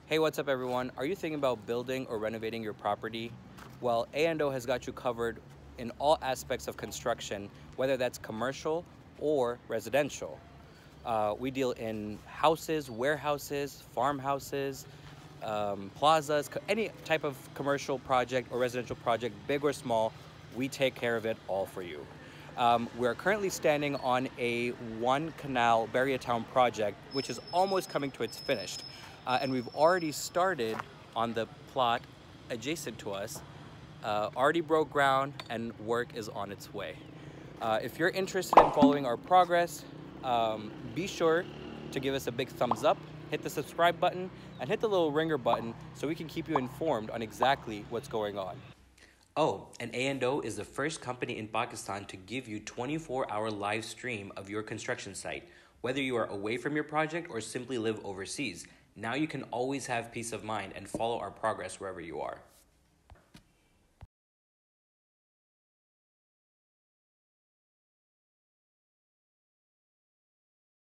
Hey, what's up everyone? Are you thinking about building or renovating your property? Well, A&O has got you covered in all aspects of construction, whether that's commercial or residential. We deal in houses, warehouses, farmhouses, plazas, any type of commercial project or residential project, big or small, we take care of it all for you. We're currently standing on a one canal Town project, which is almost coming to its finished. And we've already started on the plot adjacent to us, already broke ground and work is on its way. If you're interested in following our progress, be sure to give us a big thumbs up, hit the subscribe button, and hit the little ringer button so we can keep you informed on exactly what's going on. Oh, and A&O is the first company in Pakistan to give you 24-hour live stream of your construction site. Whether you are away from your project or simply live overseas, now you can always have peace of mind and follow our progress wherever you are.